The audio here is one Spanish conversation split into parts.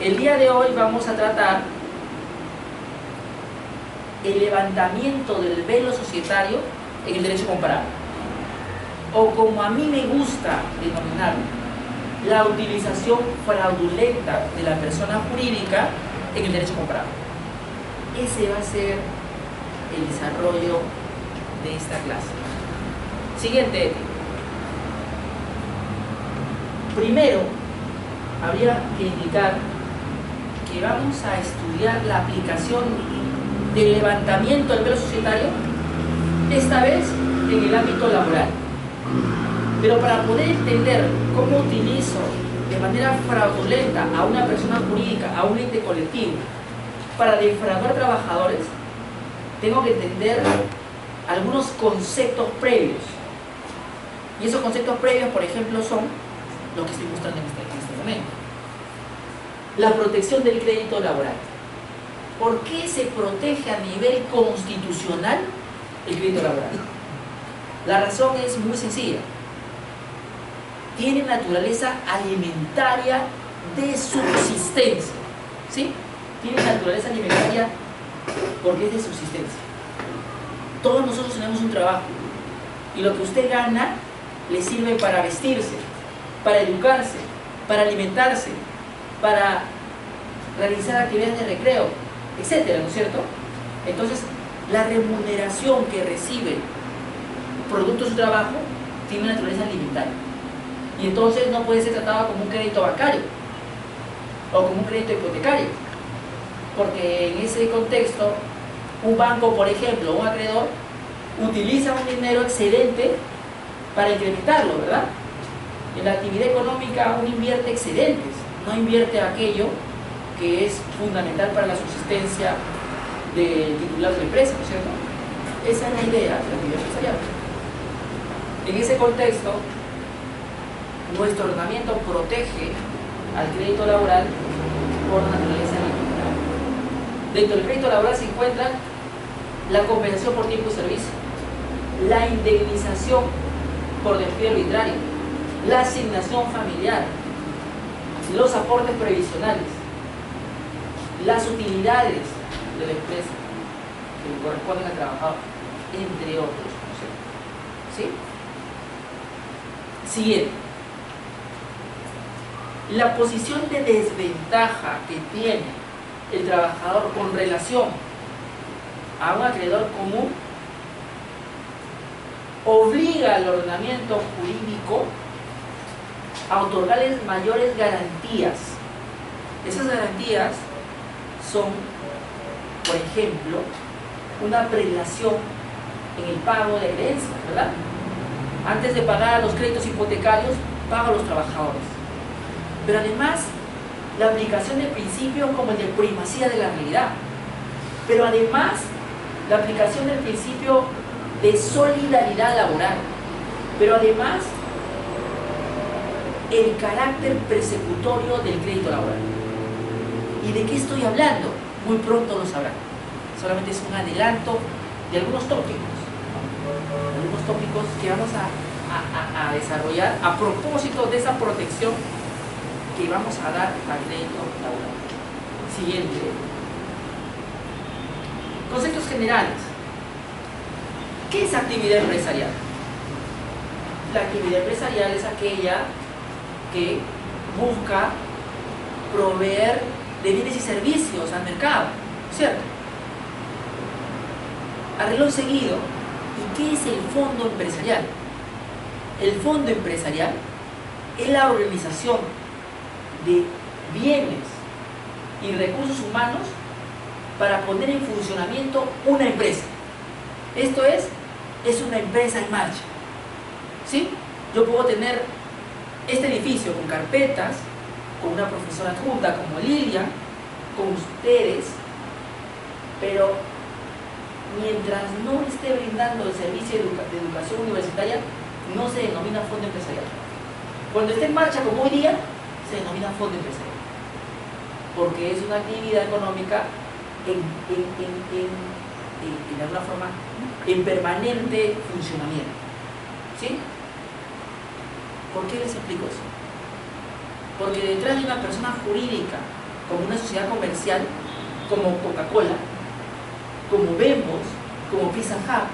El día de hoy vamos a tratar el levantamiento del velo societario en el derecho comparado, o como a mí me gusta denominarlo, la utilización fraudulenta de la persona jurídica en el derecho comparado. Ese va a ser el desarrollo de esta clase. Siguiente. Primero, habría que indicar que vamos a estudiar la aplicación del levantamiento del velo societario, esta vez en el ámbito laboral. Pero para poder entender cómo utilizo de manera fraudulenta a una persona jurídica, a un ente colectivo, para defraudar trabajadores, tengo que entender algunos conceptos previos. Y esos conceptos previos, por ejemplo, son lo que estoy mostrando en este momento. La protección del crédito laboral. ¿Por qué se protege a nivel constitucional el crédito laboral? La razón es muy sencilla. Tiene naturaleza alimentaria de subsistencia. ¿Sí? Tiene naturaleza alimentaria porque es de subsistencia. Todos nosotros tenemos un trabajo y lo que usted gana le sirve para vestirse, para educarse, para alimentarse, para realizar actividades de recreo, etcétera, ¿no es cierto? Entonces, la remuneración que recibe producto de su trabajo tiene una naturaleza alimentaria. Y entonces no puede ser tratado como un crédito bancario o como un crédito hipotecario, porque en ese contexto un banco, por ejemplo, un acreedor utiliza un dinero excedente para incrementarlo, ¿verdad? En la actividad económica uno invierte excedentes, no invierte aquello que es fundamental para la subsistencia del titular de la empresa, ¿no es cierto? Esa es la idea de la actividad empresarial. En ese contexto, nuestro ordenamiento protege al crédito laboral por naturaleza alimentaria. Dentro del crédito laboral se encuentra la compensación por tiempo de servicio, la indemnización por despido arbitrario, la asignación familiar, los aportes previsionales, las utilidades de la empresa que le corresponden al trabajador, entre otros. ¿Sí? Siguiente. La posición de desventaja que tiene el trabajador con relación a un acreedor común obliga al ordenamiento jurídico a otorgarles mayores garantías. Esas garantías son, por ejemplo, una prelación en el pago de herencias, ¿verdad? Antes de pagar los créditos hipotecarios, paga a los trabajadores. Pero además, la aplicación de principios como el de primacía de la realidad. Pero además, la aplicación del principio de solidaridad laboral. Pero además, el carácter persecutorio del crédito laboral. ¿Y de qué estoy hablando? Muy pronto lo sabrán. Solamente es un adelanto de algunos tópicos. Algunos tópicos que vamos a desarrollar a propósito de esa protección que vamos a dar al crédito laboral. Siguiente. Conceptos generales. ¿Qué es actividad empresarial? La actividad empresarial es aquella que busca proveer de bienes y servicios al mercado, ¿cierto? A renglón seguido, ¿y qué es el fondo empresarial? El fondo empresarial es la organización de bienes y recursos humanos para poner en funcionamiento una empresa. Esto es una empresa en marcha. ¿Sí? Yo puedo tener este edificio con carpetas, con una profesora adjunta como Lilian, con ustedes, pero mientras no esté brindando el servicio de educación universitaria, no se denomina fondo empresarial. Cuando esté en marcha como hoy día, se denomina fondo empresarial, porque es una actividad económica de alguna forma en permanente funcionamiento. ¿Sí? ¿Por qué les explico eso? Porque detrás de una persona jurídica como una sociedad comercial, como Coca-Cola, como Bembos, como Pizza Hut,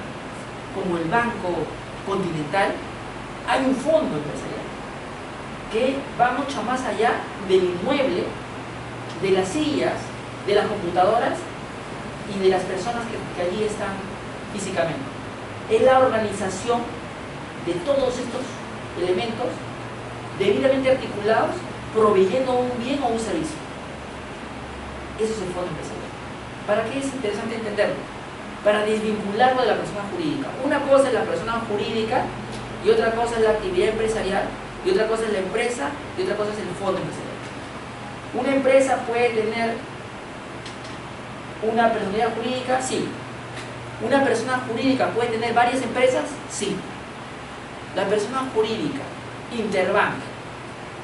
como el Banco Continental, hay un fondo empresarial que va mucho más allá del inmueble, de las sillas, de las computadoras y de las personas que allí están físicamente. Es la organización de todos estos elementos debidamente articulados, proveyendo un bien o un servicio. Eso es el fondo empresarial. ¿Para qué es interesante entenderlo? Para desvincularlo de la persona jurídica. Una cosa es la persona jurídica y otra cosa es la actividad empresarial y otra cosa es la empresa y otra cosa es el fondo empresarial. Una empresa puede tener una personalidad jurídica, sí. Una persona jurídica puede tener varias empresas, sí. La persona jurídica Interbank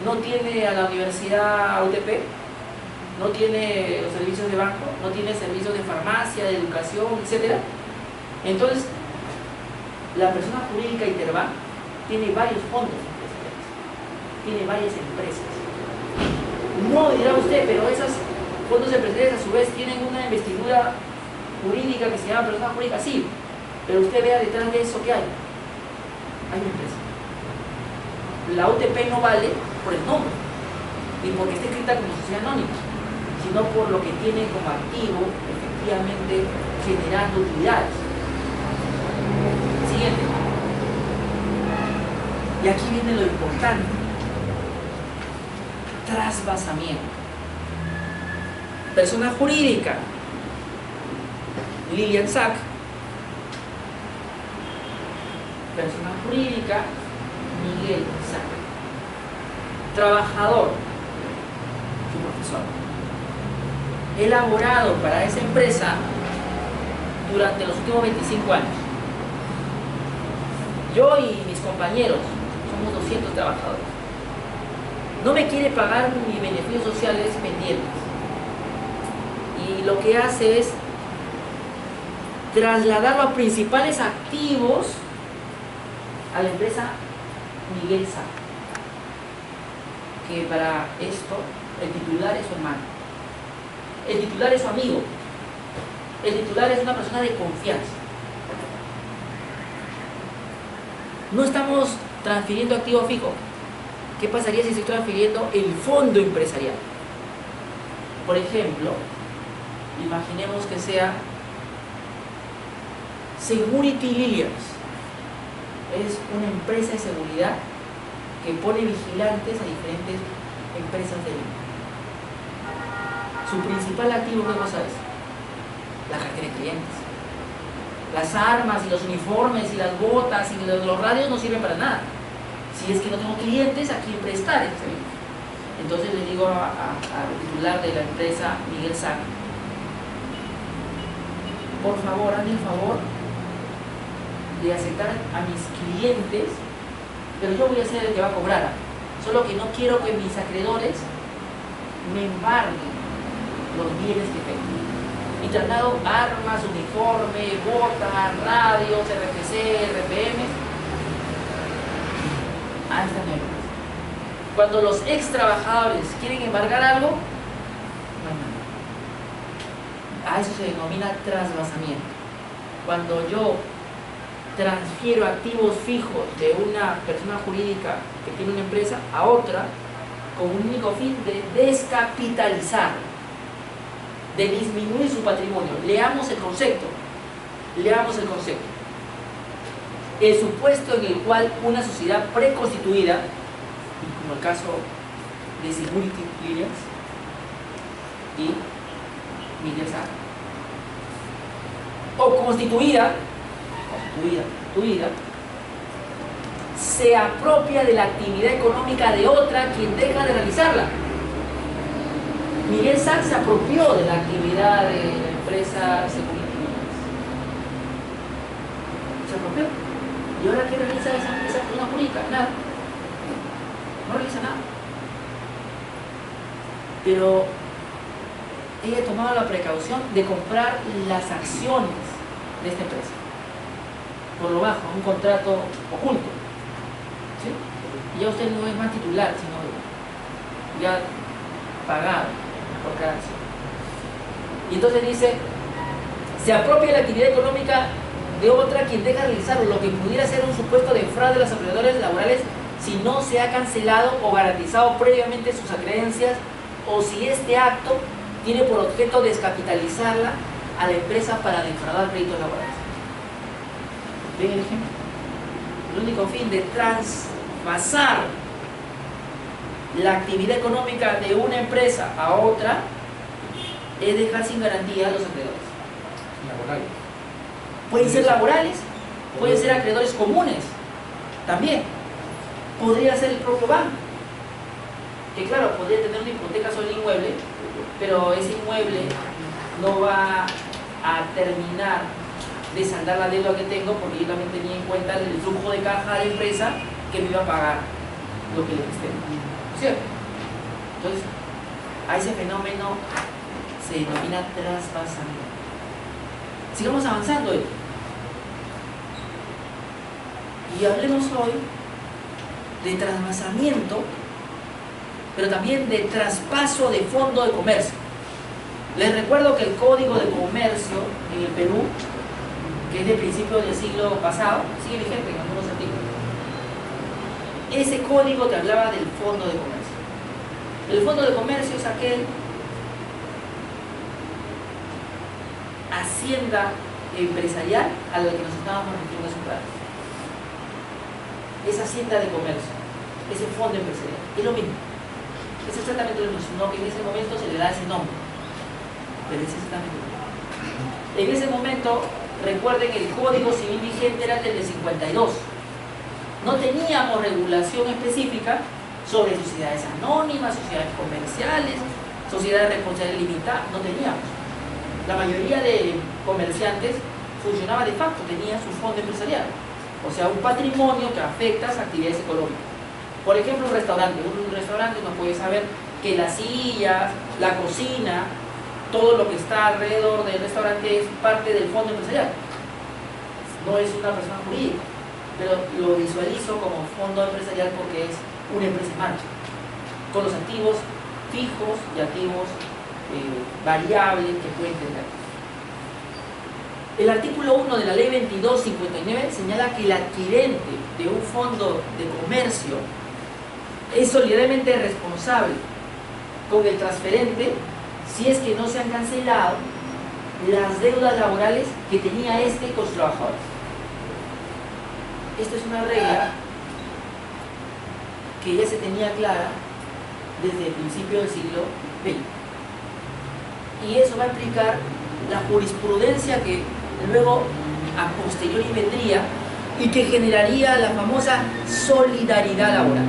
no tiene a la universidad UTP, no tiene los servicios de banco, no tiene servicios de farmacia, de educación, etc. Entonces, la persona jurídica Interbank tiene varios fondos empresariales, tiene varias empresas. No dirá usted, pero esos fondos empresariales a su vez tienen una investidura jurídica que se llama persona jurídica, sí, pero usted vea detrás de eso que hay una empresa. La UTP no vale por el nombre, ni porque esté escrita como sociedad anónima, sino por lo que tiene como activo, efectivamente, generando utilidades. Siguiente. Y aquí viene lo importante. Trasvasamiento. Persona jurídica. Lilian Sack. Persona jurídica. Miguel Sack. Trabajador. Su profesor. Elaborado para esa empresa durante los últimos 25 años. Yo y mis compañeros somos 200 trabajadores. No me quiere pagar mis beneficios sociales pendientes. Y lo que hace es trasladarlo a principales activos a la empresa Miguel Sack. Que para esto el titular es su hermano. El titular es su amigo. El titular es una persona de confianza. No estamos transfiriendo activo fijo. ¿Qué pasaría si estoy transfiriendo el fondo empresarial? Por ejemplo, imaginemos que sea Security Lilians. Es una empresa de seguridad que pone vigilantes a diferentes empresas de vida. Su principal activo, ¿qué cosa es? La cartera de clientes. Las armas y los uniformes y las botas y los radios no sirven para nada. Si es que no tengo clientes a quien prestar ese servicio. Entonces le digo al titular de la empresa, Miguel Sack, por favor, hazme el favor de aceptar a mis clientes, pero yo voy a ser el que va a cobrar. Solo que no quiero que mis acreedores me embarguen los bienes que tengo. Y traslado armas, uniforme, botas, radios, RPC, RPM a esta empresa. Cuando los ex trabajadores quieren embargar algo, no hay nada. A eso se denomina trasvasamiento. Cuando yo transfiero activos fijos de una persona jurídica que tiene una empresa a otra con un único fin de descapitalizar, de disminuir su patrimonio. Leamos el concepto. Leamos el concepto. El supuesto en el cual una sociedad preconstituida, como el caso de Security Lilians y Miguel Sack, o constituida, se apropia de la actividad económica de otra quien deja de realizarla. Miguel Sack se apropió de la actividad de la empresa Security Lilians. Se apropió. ¿Y ahora qué realiza esa persona jurídica? Nada. No realiza nada. Pero ella tomaba la precaución de comprar las acciones de esta empresa. Por lo bajo, un contrato oculto. ¿Sí? Y ya usted no es más titular, sino ya pagado. por cada acción. Y entonces dice, se apropia la actividad económica de otra quien deja realizar lo que pudiera ser un supuesto de fraude de los empleadores laborales si no se ha cancelado o garantizado previamente sus acreencias o si este acto tiene por objeto descapitalizarla a la empresa para defraudar créditos laborales. ¿Ven el ejemplo? El único fin de trasvasar la actividad económica de una empresa a otra es dejar sin garantía a los acreedores. Laborales. Pueden ser laborales, pueden ser acreedores comunes, también. Podría ser el propio banco, que claro, podría tener una hipoteca sobre el inmueble, pero ese inmueble no va a terminar de saldar la deuda que tengo porque yo también tenía en cuenta el flujo de caja de la empresa que me iba a pagar lo que le presté. ¿Cierto? Entonces, a ese fenómeno se denomina trasvasamiento. Sigamos avanzando. Y hablemos hoy de trasvasamiento, pero también de traspaso de fondo de comercio. Les recuerdo que el Código de Comercio en el Perú, que es de principios del siglo pasado, sigue vigente en algunos artículos. Ese código te hablaba del fondo de comercio. El fondo de comercio es aquel hacienda empresarial a la que nos estábamos refiriendo hace un rato. Esa hacienda de comercio, ese fondo empresarial, es lo mismo. Es exactamente lo mismo, sino que en ese momento se le da ese nombre. Pero es exactamente lo mismo. En ese momento, recuerden, el Código Civil vigente era el del 52. No teníamos regulación específica sobre sociedades anónimas, sociedades comerciales, sociedades de responsabilidad limitada, no teníamos. La mayoría de comerciantes funcionaba de facto, tenía su fondo empresarial, o sea, un patrimonio que afecta a sus actividades económicas. Por ejemplo, un restaurante no puede saber que las sillas, la cocina, todo lo que está alrededor del restaurante es parte del fondo empresarial. No es una persona jurídica, pero lo visualizo como fondo empresarial porque es una empresa en marcha, con los activos fijos y activos variables que pueden tener. El artículo 1 de la ley 2259 señala que el adquirente de un fondo de comercio es solidariamente responsable con el transferente si es que no se han cancelado las deudas laborales que tenía este con sus trabajadores. Esta es una regla que ya se tenía clara desde el principio del siglo XX. Y eso va a implicar la jurisprudencia que luego a posteriori vendría y que generaría la famosa solidaridad laboral.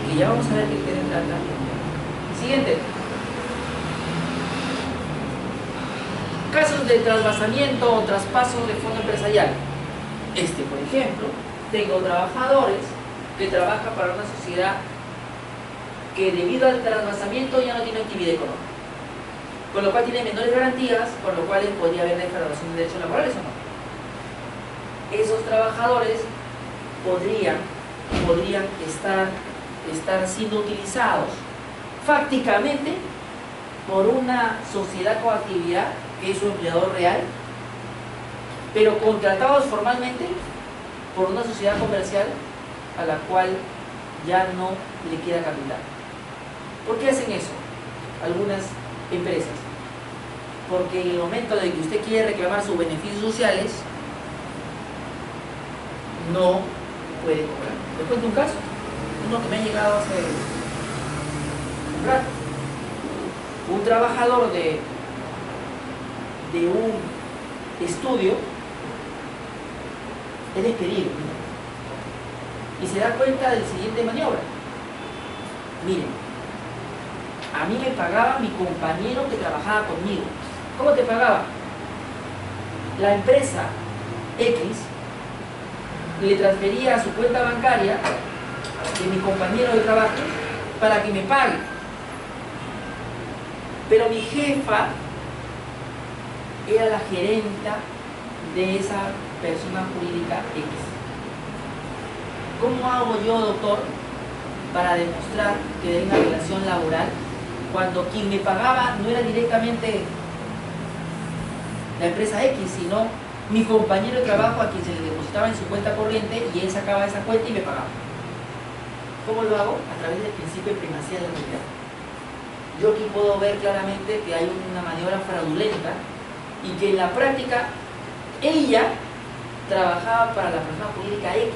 Que ya vamos a ver qué se trata. Siguiente. Casos de trasvasamiento o traspaso de fondo empresarial. Por ejemplo, tengo trabajadores que trabajan para una sociedad que debido al trasvasamiento ya no tiene actividad económica, con lo cual tiene menores garantías, por lo cual podría haber defraudación de derechos laborales o no. Esos trabajadores podrían estar siendo utilizados fácticamente por una sociedad con actividad que es su empleador real, pero contratados formalmente por una sociedad comercial a la cual ya no le queda capital. ¿Por qué hacen eso algunas empresas? Porque en el momento de que usted quiere reclamar sus beneficios sociales, no puede cobrar. Les cuento un caso, uno que me ha llegado hace un rato. Un trabajador de un estudio es despedido y se da cuenta del siguiente maniobra. Miren, a mí me pagaba mi compañero que trabajaba conmigo. ¿Cómo te pagaba? La empresa X le transfería a su cuenta bancaria de mi compañero de trabajo para que me pague. Pero mi jefa era la gerenta de esa persona jurídica X. ¿Cómo hago yo, doctor, para demostrar que hay una relación laboral cuando quien me pagaba no era directamente la empresa X, sino mi compañero de trabajo a quien se le depositaba en su cuenta corriente y él sacaba esa cuenta y me pagaba. ¿Cómo lo hago? A través del principio de primacía de la realidad. Yo aquí puedo ver claramente que hay una maniobra fraudulenta y que en la práctica ella trabajaba para la persona jurídica X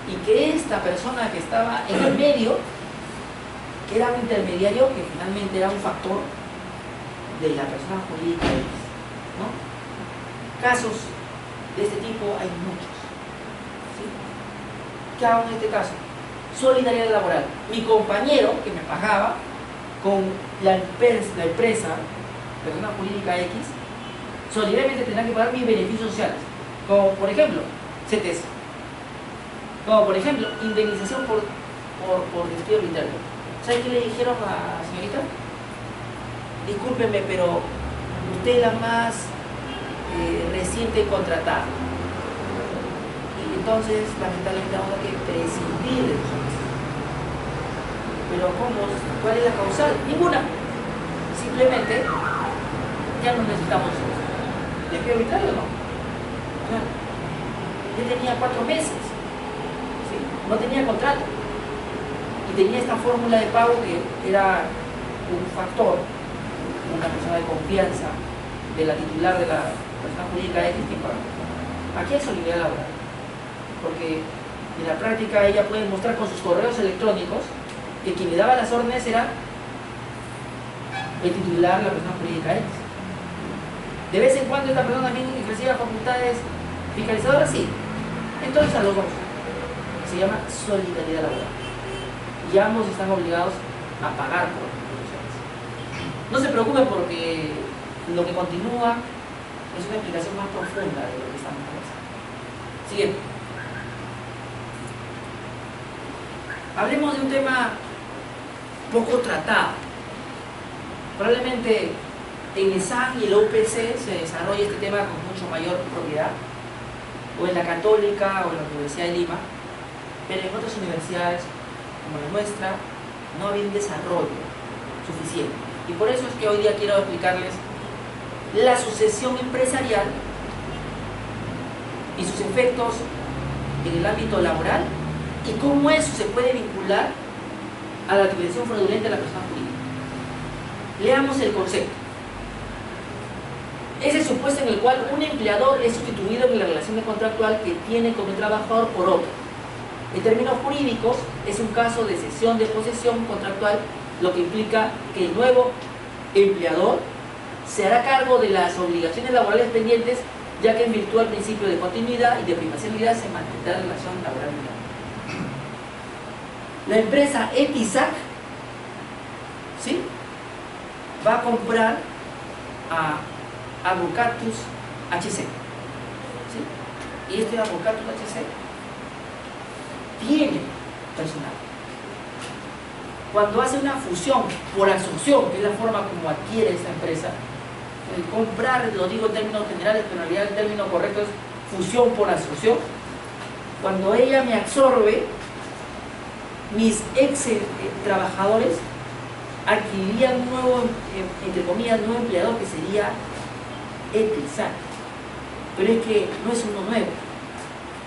y que esta persona que estaba en el medio era un intermediario que finalmente era un factor de la persona jurídica X, ¿no? Casos de este tipo hay muchos, ¿sí? ¿Qué hago en este caso? Solidaridad laboral. Mi compañero que me pagaba con la empresa, persona jurídica X, solidariamente tendrá que pagar mis beneficios sociales, como por ejemplo CTS, como por ejemplo indemnización por despido arbitrario. ¿Sabe qué le dijeron a la señorita? Discúlpeme, pero usted es la más reciente contratada y entonces lamentablemente vamos a tener que prescindir de nosotros. Pero ¿cómo? ¿Cuál es la causal? Ninguna. Simplemente ya no necesitamos despido arbitrario, ¿no? Yo tenía 4 meses, ¿sí? No tenía contrato y tenía esta fórmula de pago que era un factor, una persona de confianza de la titular de la persona jurídica X que paga. Aquí hay solidaridad laboral, porque en la práctica ella puede mostrar con sus correos electrónicos que quien le daba las órdenes era el titular de la persona jurídica X. De vez en cuando esta persona también ejercía facultades fiscalizadoras, sí. Entonces a los dos se llama solidaridad laboral y ambos están obligados a pagar por las contribuciones. No se preocupen porque lo que continúa es una explicación más profunda de lo que estamos conversando. Siguiente. Hablemos de un tema poco tratado. Probablemente en el SAN y el UPC se desarrolla este tema con mucho mayor propiedad, o en la Católica o en la Universidad de Lima, pero en otras universidades como la nuestra no había un desarrollo suficiente. Y por eso es que hoy día quiero explicarles la sucesión empresarial y sus efectos en el ámbito laboral y cómo eso se puede vincular a la utilización fraudulenta de la persona jurídica. Leamos el concepto. Es el supuesto en el cual un empleador es sustituido en la relación contractual que tiene con el trabajador por otro. En términos jurídicos, es un caso de cesión de posesión contractual, lo que implica que el nuevo empleador se hará cargo de las obligaciones laborales pendientes, ya que en virtud del principio de continuidad y de privacidad se mantendrá la relación laboral. La empresa Etisac, ¿sí?, va a comprar a Advocatus HC, ¿sí? Y este Advocatus HC tiene personal. Cuando hace una fusión por absorción, que es la forma como adquiere esta empresa, comprar, lo digo en términos generales, pero en realidad el término correcto es fusión por absorción. Cuando ella me absorbe, mis ex trabajadores adquirirían un nuevo, entre comillas, nuevo empleador que sería Etisac. Pero es que no es uno nuevo.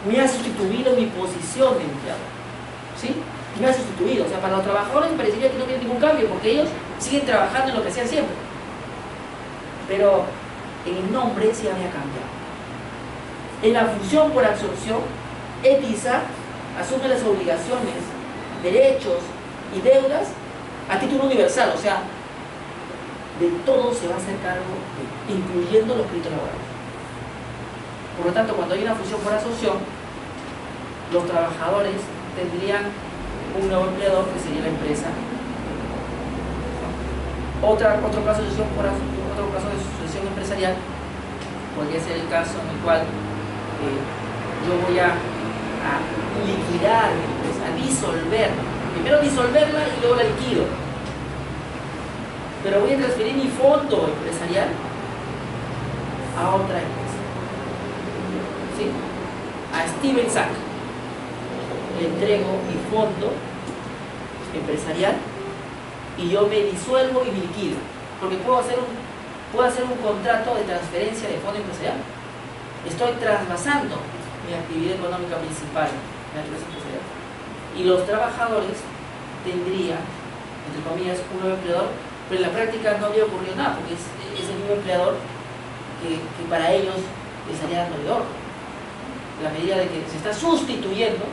Me ha sustituido mi posición de empleador, ¿sí? Me ha sustituido. O sea, para los trabajadores me parecería que no tiene ningún cambio porque ellos siguen trabajando en lo que hacían siempre. Pero en el nombre sí había cambiado. En la función por absorción, Etisac asume las obligaciones, derechos y deudas a título universal, o sea, de todo se va a hacer cargo, incluyendo los créditos laborales. Por lo tanto, cuando hay una fusión por asociación, los trabajadores tendrían un nuevo empleador que sería la empresa. Otro caso de sucesión empresarial podría ser el caso en el cual yo voy a liquidar mi empresa, a disolverla. Primero disolverla y luego la liquido. Pero voy a transferir mi fondo empresarial a otra empresa, ¿sí? A Steven Sack le entrego mi fondo empresarial y yo me disuelvo y me liquido, porque puedo hacer un contrato de transferencia de fondo empresarial. Estoy trasvasando mi actividad económica principal en la empresa empresarial. Y los trabajadores tendrían, entre comillas, un nuevo empleador, pero en la práctica no había ocurrido nada, porque es el mismo empleador que para ellos les haría dando de oro. La medida de que se está sustituyendo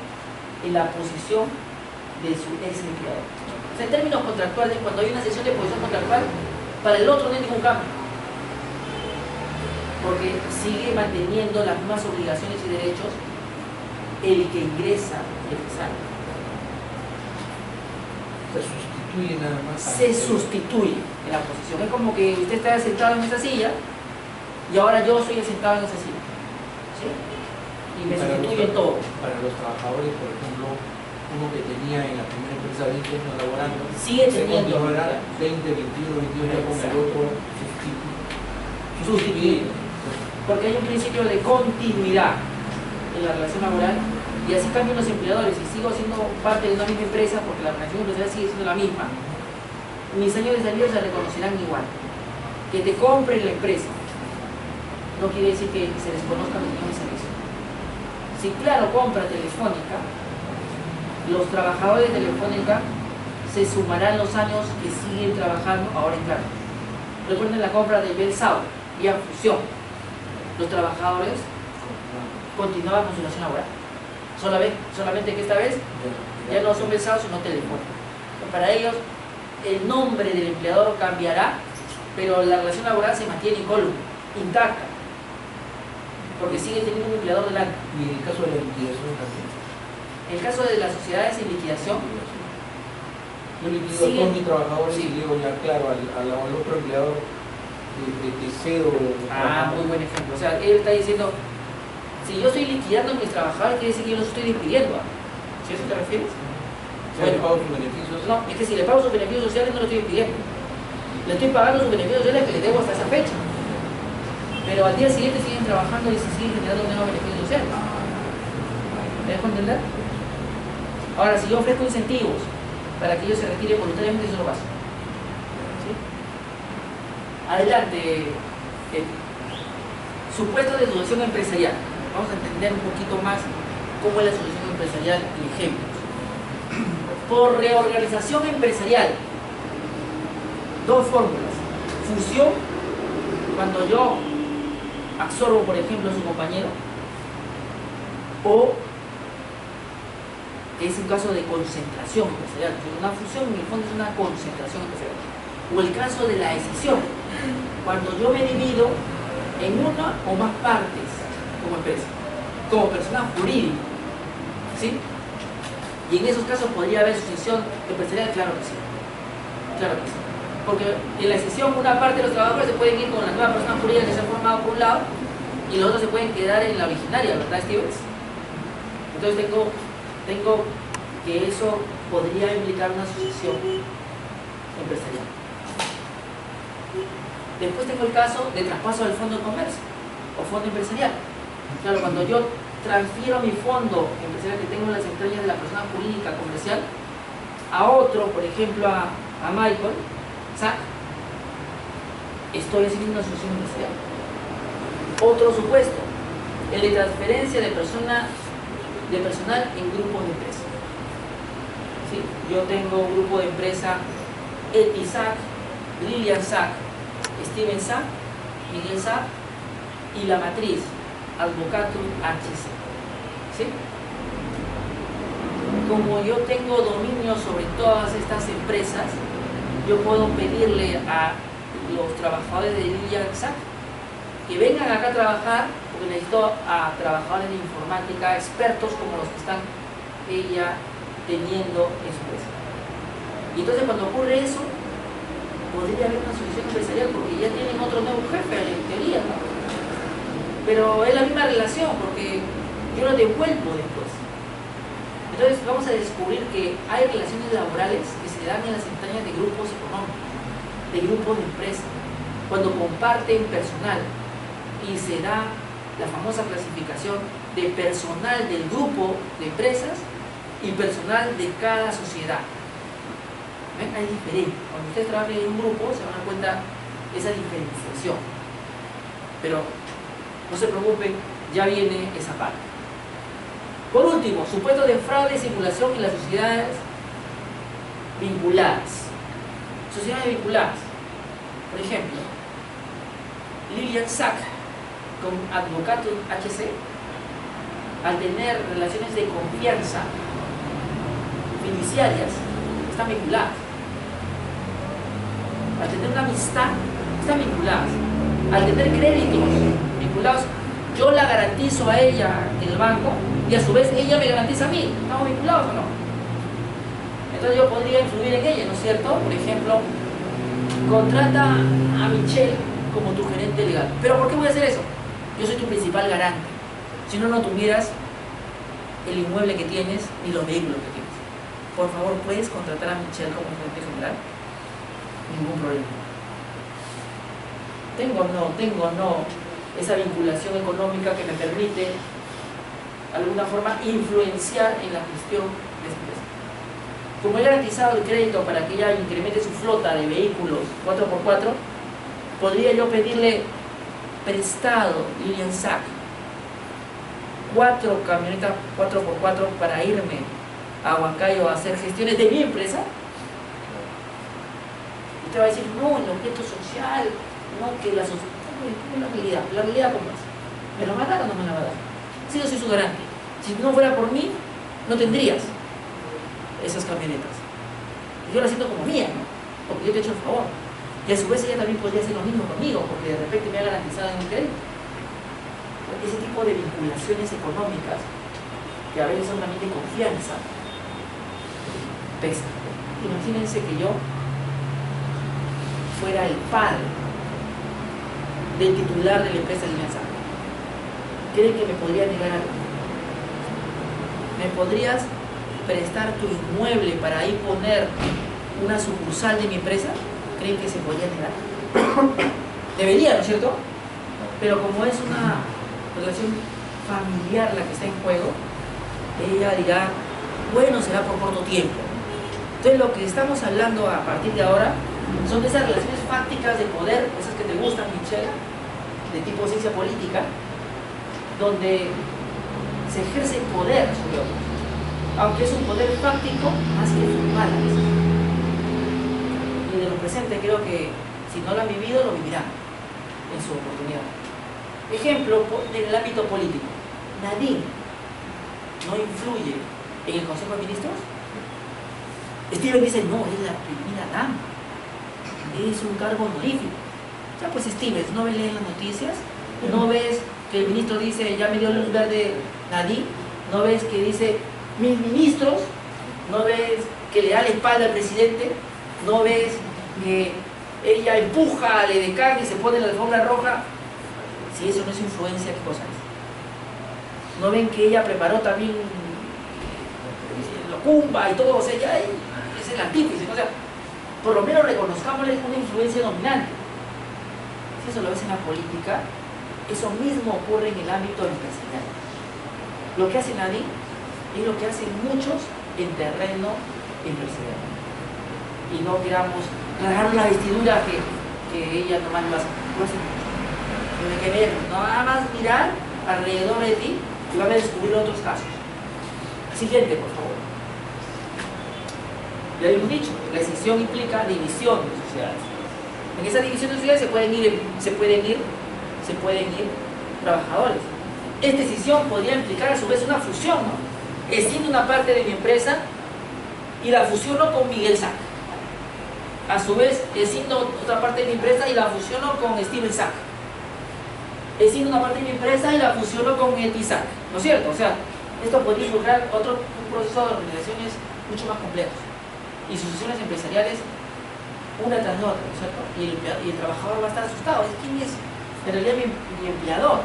en la posición de su ex empleador. O sea, en términos contractuales, cuando hay una cesión de posición contractual, para el otro no hay ningún cambio, porque sigue manteniendo las mismas obligaciones y derechos el que ingresa y el que sale. Se sustituye nada más. Se sustituye en la posición. Es como que usted está sentado en esa silla y ahora yo soy sentado en esa silla. ¿Sí? Y me sustituye en todo. Para los trabajadores, por ejemplo, uno que tenía en la primera empresa 20 años laborando, sigue teniendo 20, 21, 22 ya con el otro sustituye. Porque hay un principio de continuidad en la relación laboral y así cambian los empleadores y sigo siendo parte de una misma empresa porque la relación empresarial sigue siendo la misma. Mis años de salida se reconocerán igual. Que te compren la empresa no quiere decir que se desconozca los bienes y servicios. Si Claro compra Telefónica, los trabajadores de Telefónica se sumarán los años que siguen trabajando ahora en Claro. Recuerden la compra de Belsao y a fusión. Los trabajadores continuaban con su relación laboral. Solamente que esta vez ya no son Belsao sino Telefónica. Para ellos el nombre del empleador cambiará, pero la relación laboral se mantiene incólume, intacta, porque sigue teniendo un empleador delante. ¿Y en el caso de la liquidación también? En el caso de las sociedades en liquidación, yo liquido a todos mis trabajadores y digo ya claro al otro empleador de cedo. muy buen ejemplo. O sea, él está diciendo, si yo estoy liquidando a mis trabajadores, quiere decir que yo los estoy despidiendo. ¿Sí a eso te refieres? ¿Le pago sus beneficios? No, es que si le pago sus beneficios sociales no lo estoy despidiendo. Le estoy pagando sus beneficios sociales que le debo hasta esa fecha. Pero al día siguiente siguen trabajando y se siguen generando nuevos beneficios sociales. ¿Me dejo entender? Ahora, si yo ofrezco incentivos para que ellos se retiren voluntariamente, eso no pasa. ¿Sí? Adelante. Supuesto de sucesión empresarial. Vamos a entender un poquito más cómo es la sucesión empresarial y ejemplos. Por reorganización empresarial, dos fórmulas. Fusión, cuando yo absorbo, por ejemplo, a su compañero, o que es un caso de concentración empresarial. Una fusión en el fondo es una concentración empresarial. O el caso de la escisión, cuando yo me divido en una o más partes como empresa, como persona jurídica. ¿Sí? Y en esos casos podría haber sucesión empresarial, claro que sí. Claro que sí. Porque en la escisión una parte de los trabajadores se pueden ir con la nueva persona jurídica que se ha formado por un lado y los otros se pueden quedar en la originaria, ¿verdad, Stevens? Entonces tengo que eso podría implicar una sucesión empresarial. Después tengo el caso de traspaso del fondo de comercio o fondo empresarial. Claro, cuando yo transfiero mi fondo empresarial que tengo en las entrañas de la persona jurídica comercial a otro, por ejemplo a Michael, ¿sabe? Estoy haciendo una sucesión empresarial. Otro supuesto, el de transferencia de personal en grupos de empresa. ¿Sí? Yo tengo un grupo de empresa Eti Sack, Lilian Sack, Steven Sack, Miguel Sack y la matriz Advocatum HC. ¿Sí? Como yo tengo dominio sobre todas estas empresas, yo puedo pedirle a los trabajadores de Lilian Sack que vengan acá a trabajar, porque necesito a trabajadores de informática expertos como los que están ella teniendo en su empresa. Y entonces cuando ocurre eso, podría haber una solución empresarial porque ya tienen otro nuevo jefe en teoría, ¿no? Pero es la misma relación porque yo lo devuelvo después. Entonces vamos a descubrir que hay relaciones laborales que se dan en las entrañas de grupos económicos, de grupos de empresas, cuando comparten personal y se da la famosa clasificación de personal del grupo de empresas y personal de cada sociedad. ¿Ven? Hay diferencia. Cuando ustedes trabajan en un grupo se van a dar cuenta de esa diferenciación. Pero no se preocupen, ya viene esa parte. Por último, supuestos de fraude y simulación en las sociedades vinculadas. Sociedades vinculadas. Por ejemplo, Lilian Sack con Advocatum HC, al tener relaciones de confianza fiduciarias, están vinculadas. Al tener una amistad, están vinculadas. Al tener créditos vinculados, yo la garantizo a ella en el banco y a su vez ella me garantiza a mí. ¿Estamos vinculados o no? Entonces yo podría influir en ella, ¿no es cierto? Por ejemplo, contrata a Michelle como tu gerente legal. ¿Pero por qué voy a hacer eso? Yo soy tu principal garante. Si no, no tuvieras el inmueble que tienes ni los vehículos que tienes. Por favor, ¿puedes contratar a Michelle como gerente general? Ningún problema. Tengo o no esa vinculación económica que me permite de alguna forma influenciar en la gestión de esa empresa. Como he garantizado el crédito para que ella incremente su flota de vehículos 4x4, podría yo pedirle prestado, Lilian Sack, 4 camionetas 4x4 para irme a Huancayo a hacer gestiones de mi empresa. Usted va a decir, no, el objeto social, no, que la sociedad, la realidad como es. ¿Me lo va a dar o no me la va a dar? Sí, yo soy su garante. Si no fuera por mí, no tendrías esas camionetas. Yo las siento como mía, ¿no? Porque yo te he hecho el favor. Y a su vez ella también podría hacer lo mismo conmigo, porque de repente me ha garantizado en un crédito. Ese tipo de vinculaciones económicas, que a veces son también de confianza, pesa. Imagínense que yo fuera el padre del titular de la empresa de Lilian Sack. ¿Creen que me podría negar algo? ¿Me podrías prestar tu inmueble para ahí poner una sucursal de mi empresa? ¿Creen que se podría negar? Debería, ¿no es cierto? Pero como es una relación familiar la que está en juego, ella dirá, bueno, será por corto tiempo. Entonces lo que estamos hablando a partir de ahora son de esas relaciones fácticas de poder, esas que te gustan, Michelle, de tipo ciencia política, donde se ejerce poder sobre otros, aunque es un poder fáctico más que formal. Y de lo presente creo que si no lo han vivido, lo vivirán en su oportunidad. Ejemplo, en el ámbito político, Nadine no influye en el Consejo de Ministros. Steven dice, no, es la primera dama, es un cargo honorífico. Ya pues Steven, ¿no ves leer las noticias? ¿No ves que el ministro dice, ya me dio luz verde Nadine? ¿No ves que dice, mis ministros? ¿No ves que le da la espalda al presidente? ¿No ves que ella empuja al edecán y se pone la alfombra roja? Si eso no es influencia, ¿qué cosa es? ¿No ven que ella preparó también Locumba y todo? O sea, ya es el antítesis. O sea, por lo menos reconozcámosle una influencia dominante. Si eso lo ves en la política, eso mismo ocurre en el ámbito empresarial. Lo que hace Nadine es lo que hacen muchos en terreno empresarial. Y no queramos rasgar la vestidura que ella nomás lo hace. Tiene que ver, no nada más mirar alrededor de ti y van a descubrir otros casos. Siguiente, por favor. Ya habíamos dicho, la escisión implica división de sociedades. En esa división de sociedades se pueden ir trabajadores. Esta escisión podría implicar a su vez una fusión, ¿no? Escindo una parte de mi empresa y la fusiono con Miguel Sack. A su vez, escindo otra parte de mi empresa y la fusiono con Steven Sack. Escindo una parte de mi empresa y la fusiono con Eti Sack. ¿No es cierto? O sea, esto podría involucrar un proceso de organizaciones mucho más complejo. Y sucesiones empresariales una tras otra, ¿no es cierto? Y el trabajador va a estar asustado. ¿Quién es en realidad mi empleador?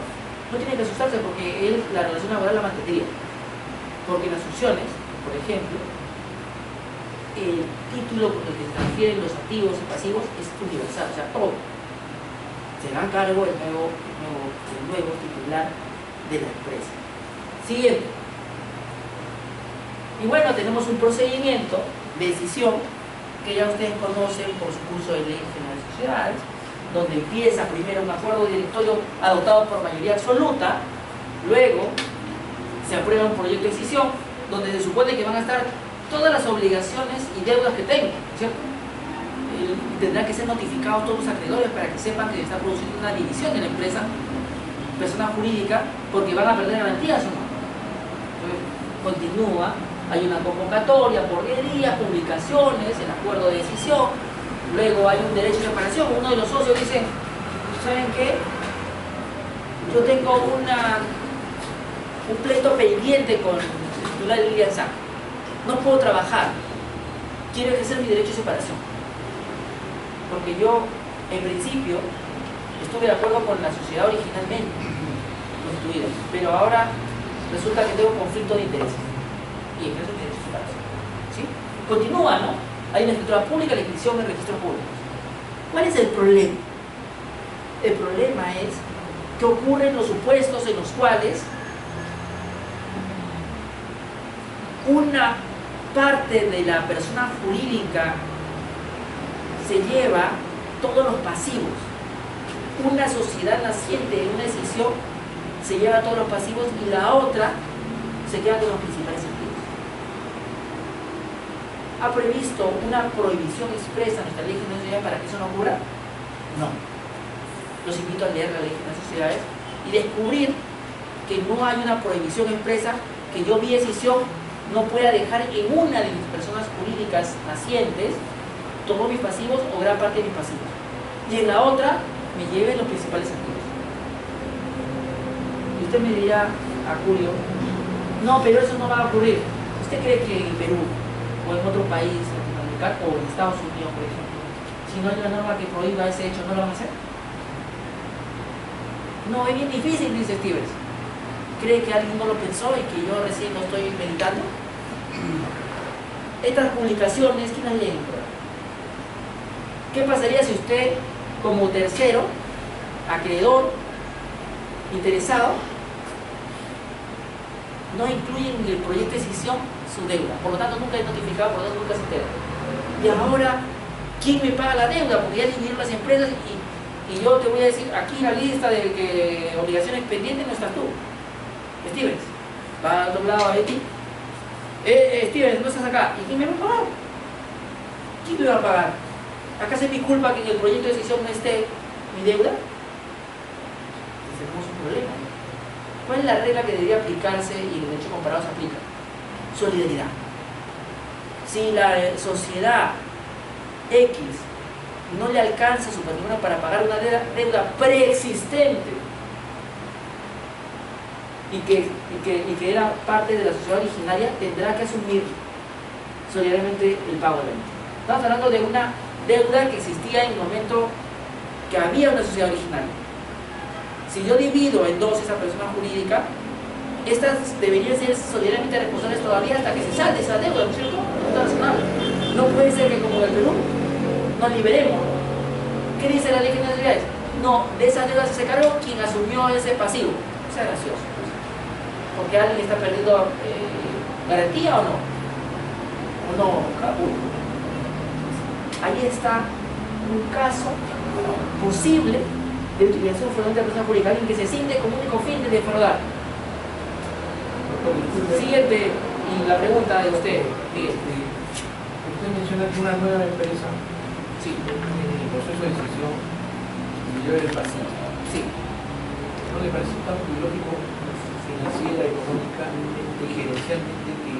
No tiene que asustarse porque él la relación laboral la mantendría. Porque en las fusiones, por ejemplo, el título con el que se transfieren los activos y pasivos es universal, o sea, todo. Se da a cargo el nuevo titular de la empresa. Siguiente. Y bueno, tenemos un procedimiento de decisión que ya ustedes conocen por su curso de Ley General de Sociedades, donde empieza primero un acuerdo directorio adoptado por mayoría absoluta, luego se aprueba un proyecto de decisión donde se supone que van a estar todas las obligaciones y deudas que tengo, ¿cierto? Tendrán que ser notificados todos los acreedores para que sepan que se está produciendo una división de la empresa, persona jurídica, porque van a perder garantías o no. Entonces, continúa, hay una convocatoria por 10 días, publicaciones, el acuerdo de decisión, luego hay un derecho de separación. Uno de los socios dice, ¿saben qué? Yo tengo un pleito pendiente con el titular de Lilian Sac. No puedo trabajar, quiero ejercer mi derecho de separación. Porque yo, en principio, estuve de acuerdo con la sociedad originalmente constituida, pero ahora resulta que tengo conflicto de intereses y ejerzo mi derecho de separación. ¿Sí? Continúa, ¿no? Hay una escritura pública, la inscripción en el registro público. ¿Cuál es el problema? El problema es que ocurren los supuestos en los cuales una parte de la persona jurídica se lleva todos los pasivos. Una sociedad naciente de una decisión se lleva todos los pasivos y la otra se queda con los principales activos. ¿Ha previsto una prohibición expresa en nuestra ley general de sociedades para que eso no ocurra? No. Los invito a leer la ley general de sociedades y descubrir que no hay una prohibición expresa que yo, mi decisión, no pueda dejar en una de mis personas jurídicas nacientes todos mis pasivos o gran parte de mis pasivos, y en la otra me lleven los principales activos. Y usted me dirá, a Julio, no, pero eso no va a ocurrir. ¿Usted cree que en Perú o en otro país latinoamericano o en Estados Unidos, por ejemplo, si no hay una norma que prohíba ese hecho, no lo van a hacer? No, es bien difícil, dice Stevens. ¿Cree que alguien no lo pensó y que yo recién lo estoy meditando? Estas publicaciones, ¿quién las lee? ¿Qué pasaría si usted, como tercero, acreedor, interesado, no incluye en el proyecto de decisión su deuda? Por lo tanto, nunca es notificado, por lo tanto, nunca se entera. Y ahora, ¿quién me paga la deuda? Porque ya dividieron las empresas y yo te voy a decir, aquí en la lista de obligaciones pendientes no estás tú. Stevens, va al otro lado a Betty. Stevens, no estás acá. ¿Y quién me va a pagar? ¿Quién me va a pagar? ¿Acaso es mi culpa que en el proyecto de decisión no esté mi deuda? Tenemos un problema. ¿Cuál es la regla que debería aplicarse y el derecho comparado se aplica? Solidaridad. Si la sociedad X no le alcanza su patrimonio para pagar una deuda preexistente y que era parte de la sociedad originaria, tendrá que asumir solidariamente el pago de la deuda. Estamos hablando de una deuda que existía en el momento que había una sociedad originaria. Si yo divido en dos esa persona jurídica, estas deberían ser solidariamente responsables todavía hasta que se salte esa deuda, ¿no es cierto? No está razonable. No puede ser que, como en el Perú, nos liberemos. ¿Qué dice la ley general de sociedades? No, de esa deuda se cargó quien asumió ese pasivo. O sea, gracioso. Porque alguien está perdiendo garantía o no. O no, capullo. Ahí está un caso posible de utilización fraudulenta de persona jurídica, alguien que se siente como único fin de defraudar. Siguiente, y la pregunta de usted. Usted menciona que una nueva empresa, sí, en el proceso de decisión, lleva el pasivo. Sí. ¿No le parece tan ilógico financiera, económicamente y gerencialmente que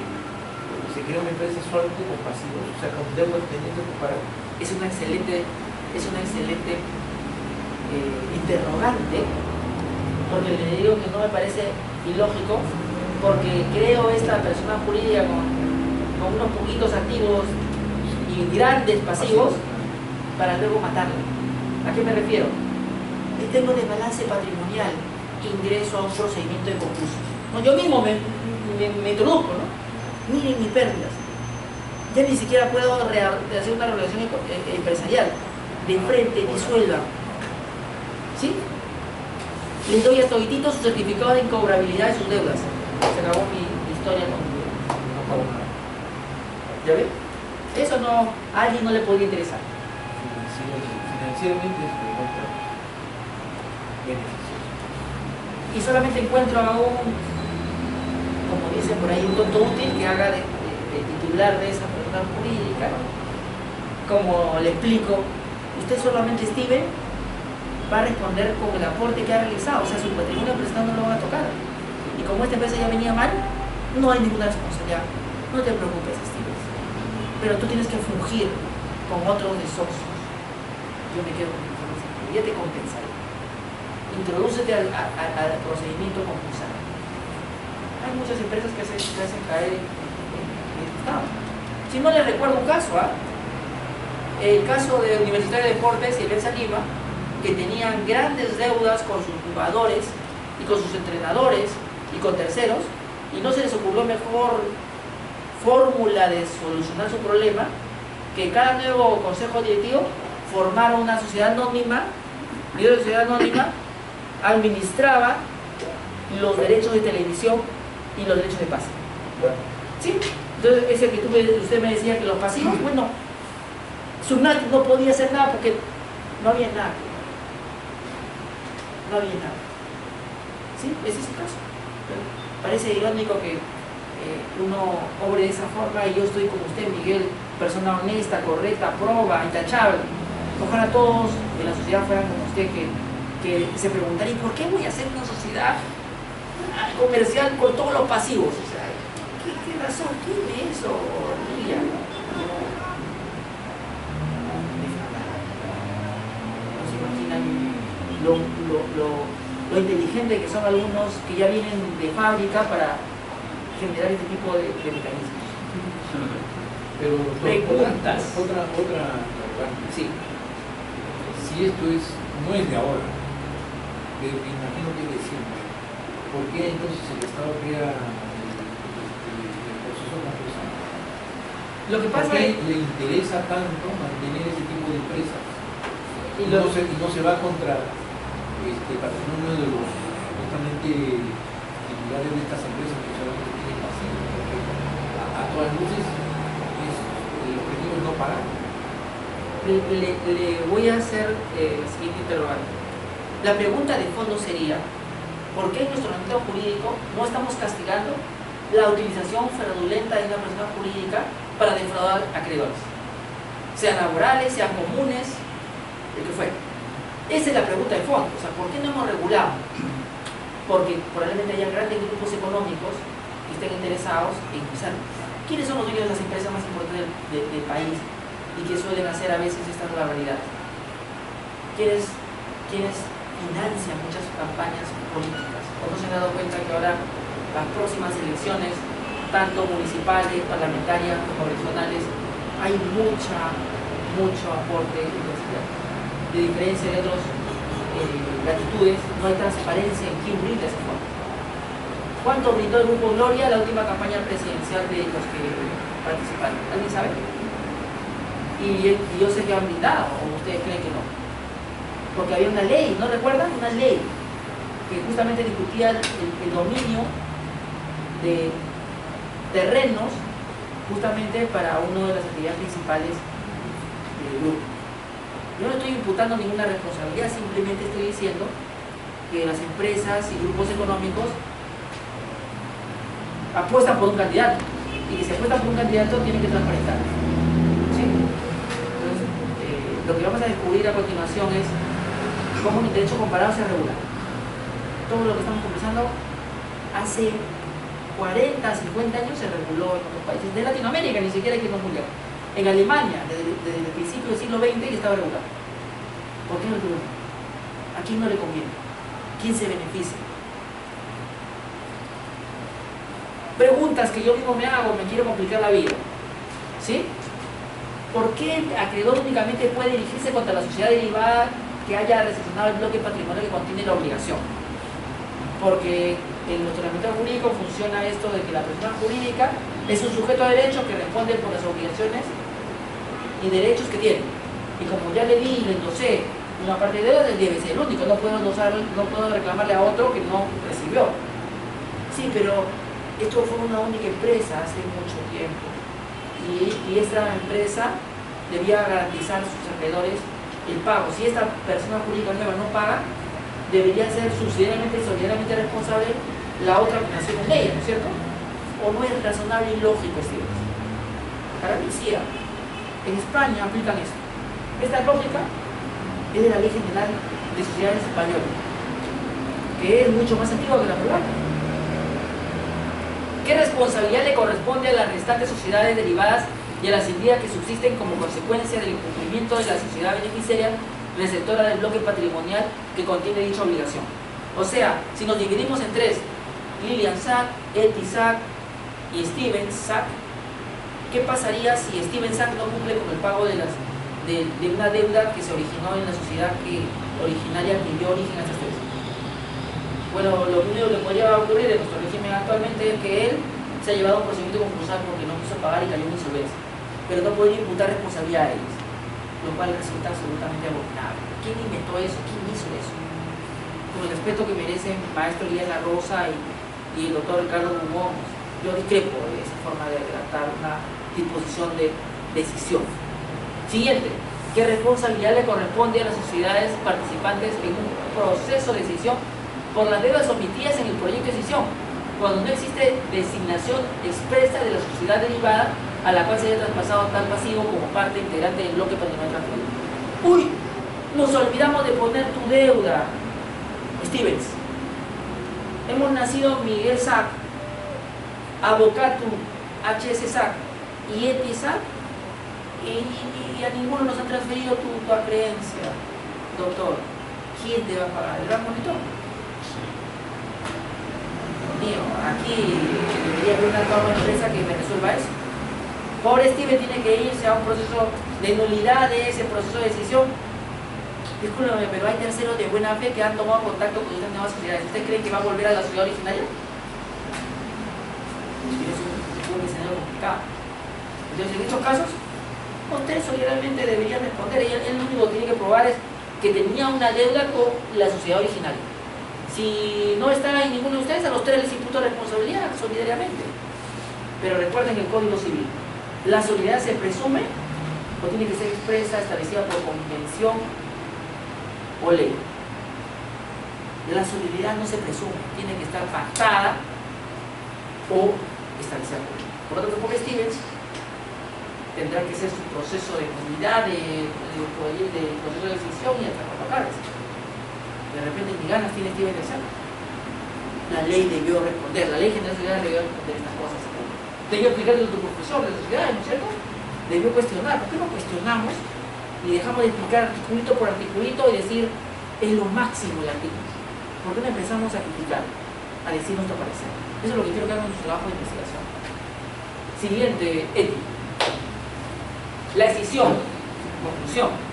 se crea una empresa solamente con pasivos, o sea, con deudas pendientes para? Es una excelente interrogante, porque le digo que no me parece ilógico, porque creo esta persona jurídica con unos poquitos activos y grandes pasivos para luego matarla. ¿A qué me refiero? Tengo desbalance patrimonial, ingreso a un procedimiento de concurso. No, yo mismo me introduzco, ¿no? Miren mis pérdidas. Ya ni siquiera puedo hacer una regulación empresarial. De frente, disuelva. ¿Sí? Les doy a todititos su certificado de incobrabilidad de sus deudas. Se acabó mi historia con... No pago nada. ¿Ya ven? Eso no, a alguien no le podría interesar. Financieramente es beneficioso. Y solamente encuentro a un, como dicen por ahí, un tonto útil que haga de titular de esa persona jurídica. Como le explico, usted solamente, Steven, va a responder con el aporte que ha realizado, o sea, su patrimonio prestado no lo van a tocar. Y como esta empresa ya venía mal, no hay ninguna responsabilidad. No te preocupes, Steven. Pero tú tienes que fungir con otros de socios. Yo me quedo con la información, ya te compensaré. Introdúcete al procedimiento concursal. Hay muchas empresas que hacen caer en este estado. Si no, les recuerdo un caso, el caso de Universitario de Deportes y el Benza Lima, que tenían grandes deudas con sus jugadores y con sus entrenadores y con terceros, y no se les ocurrió mejor fórmula de solucionar su problema que cada nuevo consejo directivo formara una sociedad anónima, y la sociedad anónima administraba los derechos de televisión y los derechos de pase. ¿Sí? Entonces, ese que usted me decía que los pasivos, bueno, Subnautic no podía hacer nada porque no había nada. No había nada. ¿Sí? Ese es el caso. Pero parece irónico que uno obre de esa forma y yo estoy como usted, Miguel, persona honesta, correcta, proba, intachable. Ojalá todos de la sociedad fueran como usted, que se preguntarían, ¿por qué voy a hacer una sociedad comercial con todos los pasivos? O sea, ¿qué razón tiene eso, Lilia? No se imaginan lo inteligente que son algunos que ya vienen de fábrica para generar este tipo de mecanismos. Pero preguntas. Otra sí. Si esto no es de ahora, me imagino que es de siempre, ¿por qué entonces el Estado crea el proceso concursal? Lo que pasa ¿Por qué es le interesa tanto mantener ese tipo de empresas? Y no se va contra el patrimonio de los justamente titulares de estas empresas que solamente tienen pasivos, porque a todas luces el objetivo es no parar. Le voy a hacer la siguiente interrogante. La pregunta de fondo sería, ¿por qué en nuestro ordenamiento jurídico no estamos castigando la utilización fraudulenta de una persona jurídica para defraudar acreedores? Sean laborales, sean comunes, el que fuera. Esa es la pregunta de fondo. O sea, ¿por qué no hemos regulado? Porque probablemente haya grandes grupos económicos que estén interesados en usar. ¿Quiénes son los dueños de las empresas más importantes del país y que suelen hacer a veces estas barbaridades? ¿Quiénes financian muchas campañas políticas? ¿O no se han dado cuenta que ahora las próximas elecciones, tanto municipales, parlamentarias como regionales, hay mucho aporte de diferencia de otras latitudes? No hay transparencia en quién brinda ese fondo. ¿Cuánto brindó el Grupo Gloria la última campaña presidencial de los que participaron? ¿Alguien sabe? Y yo sé que han brindado, o ustedes creen que no. Porque había una ley, ¿no recuerdan? Una ley que justamente discutía el dominio de terrenos justamente para una de las actividades principales del grupo. Yo no estoy imputando ninguna responsabilidad, simplemente estoy diciendo que las empresas y grupos económicos apuestan por un candidato, y que si apuestan por un candidato tienen que transparentar. ¿Sí? Entonces, lo que vamos a descubrir a continuación es cómo el derecho comparado se regula. Todo lo que estamos conversando hace 40, 50 años se reguló en otros países de Latinoamérica, ni siquiera aquí en mundial. En Alemania, desde el principio del siglo XX, ya estaba regulado. ¿Por qué no lo reguló? ¿A quién no le conviene? ¿Quién se beneficia? Preguntas que yo mismo me hago, me quiero complicar la vida. ¿Sí? ¿Por qué el acreedor únicamente puede dirigirse contra la sociedad derivada que haya recepcionado el bloque patrimonial que contiene la obligación? Porque en nuestro ordenamiento jurídico funciona esto de que la persona jurídica es un sujeto de derecho que responde por las obligaciones y derechos que tiene. Y como ya le di y le endosé una parte de deuda, debe ser el único. No puedo reclamarle a otro que no recibió. Sí, pero esto fue una única empresa hace mucho tiempo. y esta empresa debía garantizar a sus acreedores el pago. Si esta persona jurídica nueva no paga, debería ser subsidiariamente y solidariamente responsable la otra que nació con ella, ¿no es cierto? ¿O no es razonable y lógico, Steve? Para mí sí. En España aplican esto. Esta lógica es de la Ley General de Sociedades Española, que es mucho más antigua que la peruana. ¿Qué responsabilidad le corresponde a las restantes sociedades derivadas y a las individuas que subsisten como consecuencia del incumplimiento de la sociedad beneficiaria receptora del bloque patrimonial que contiene dicha obligación? O sea, si nos dividimos en tres, Lilian Sack, Eti Sack y Steven Sack, ¿qué pasaría si Steven Sack no cumple con el pago de una deuda que se originó en la sociedad originaria que dio origen a estas tres? Bueno, lo único que podría ocurrir en nuestro régimen actualmente es que él se ha llevado un procedimiento concursal porque no quiso pagar y cayó en insolvencia, pero no podría imputar responsabilidad a ellos, lo cual resulta absolutamente abominable. ¿Quién inventó eso? ¿Quién hizo eso? Con el respeto que merecen el maestro Elías La Rosa y el doctor Ricardo Gumón, yo discrepo de esa forma de redactar una disposición de decisión. Siguiente, ¿qué responsabilidad le corresponde a las sociedades participantes en un proceso de decisión por las deudas omitidas en el proyecto de decisión, cuando no existe designación expresa de la sociedad derivada a la cual se haya traspasado tal pasivo como parte integrante del bloque patrimonial transferido? ¡Uy! Nos olvidamos de poner tu deuda, Stevens. Hemos nacido Miguel Sack, Avocatu, HS Sack y Eti Sack, y a ninguno nos han transferido tu creencia, doctor. ¿Quién te va a pagar? ¿El gran monitor? Mío, aquí debería haber una nueva empresa que me resuelva eso. Pobre Steven tiene que irse a un proceso de nulidad de ese proceso de decisión. Discúlpeme, pero hay terceros de buena fe que han tomado contacto con estas nuevas sociedades. ¿Usted cree que va a volver a la sociedad originaria? Es un escenario complicado. Entonces, en estos casos, ustedes solidariamente deberían responder. Él lo único que tiene que probar es que tenía una deuda con la sociedad originaria. Si no está en ninguno de ustedes, a los tres les imputo responsabilidad solidariamente. Pero recuerden el Código Civil. La solidaridad se presume o tiene que ser expresa, establecida por convención o ley. La solidaridad no se presume, tiene que estar pactada o establecida por ley. Por lo tanto, por Stevens tendrá que ser su proceso de comunidad, de proceso de decisión y hasta colocarse. De repente ni ganas tiene Steven de hacerlo. La ley debió responder, la ley general de sociedades debió responder estas cosas. Debió explicarle a tu profesor de sociedades, ¿no es cierto? Debió cuestionar. ¿Por qué no cuestionamos y dejamos de explicar articulito por articulito y decir es lo máximo el artículo? ¿Por qué no empezamos a criticar, a decir nuestro parecer? Eso es lo que quiero que hagan en su trabajo de investigación. Siguiente, Eti. La decisión, conclusión.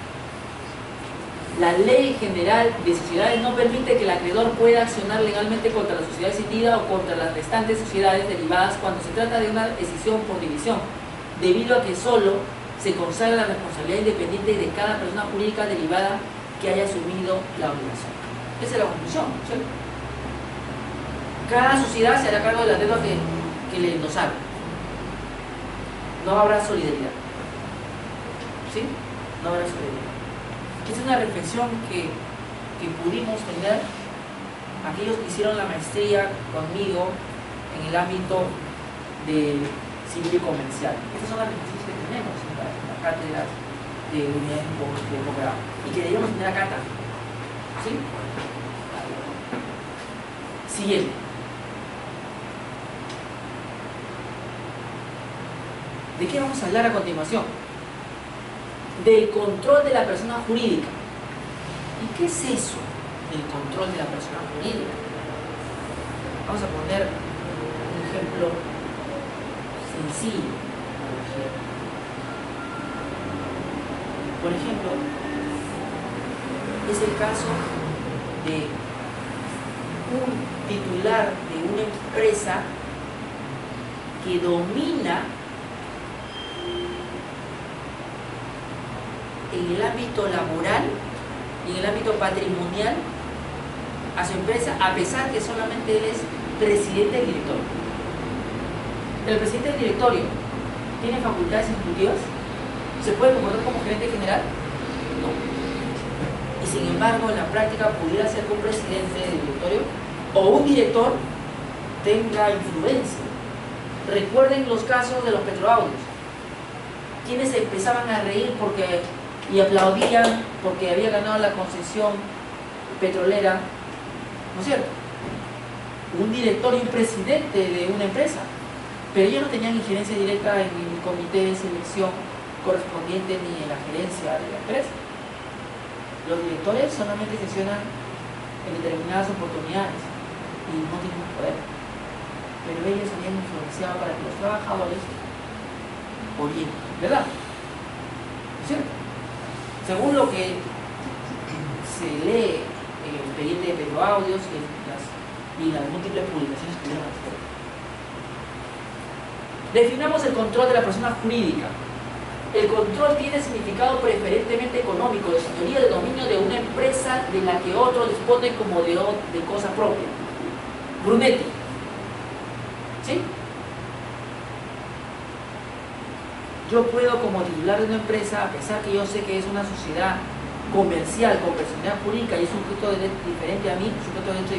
La Ley General de Sociedades no permite que el acreedor pueda accionar legalmente contra la sociedad escindida o contra las restantes sociedades derivadas cuando se trata de una decisión por división, debido a que solo se consagra la responsabilidad independiente de cada persona jurídica derivada que haya asumido la obligación. Esa es la conclusión, ¿sí? Cada sociedad se hará cargo de las deudas que le endosaron. No habrá solidaridad. ¿Sí? No habrá solidaridad. Esa es una reflexión que pudimos tener aquellos que hicieron la maestría conmigo en el ámbito de civil y comercial. Estas son las reflexiones que tenemos en la cátedra de unidades de posgrado y que debemos tener acá también. ¿Sí? Siguiente. ¿De qué vamos a hablar a continuación? Del control de la persona jurídica. ¿Y qué es eso del control de la persona jurídica? Vamos a poner un ejemplo sencillo. Por ejemplo, es el caso de un titular de una empresa que domina en el ámbito laboral y en el ámbito patrimonial a su empresa, a pesar que solamente él es presidente del directorio. El presidente del directorio ¿Tiene facultades ejecutivas? ¿Se puede comportar como gerente general? No. Y sin embargo, en la práctica pudiera ser que un presidente del directorio o un director tenga influencia. Recuerden los casos de los petroaudios. Quienes se empezaban a reír y aplaudían porque había ganado la concesión petrolera, ¿no es cierto? Un director y un presidente de una empresa, pero ellos no tenían injerencia directa en el comité de selección correspondiente ni en la gerencia de la empresa. Los directores solamente sesionan en determinadas oportunidades y no tienen poder, pero ellos habían influenciado para que los trabajadores orienten, ¿verdad? ¿No es cierto? Según lo que se lee en el expediente de Petroaudios y las múltiples publicaciones que dieron al respecto. Definamos el control de la persona jurídica. El control tiene significado preferentemente económico, de señoría de dominio de una empresa de la que otro dispone como de cosa propia. Brunetti. ¿Sí? Yo puedo, como titular de una empresa, a pesar que yo sé que es una sociedad comercial con personalidad jurídica y es un sujeto de derecho diferente a mí, un sujeto de derecho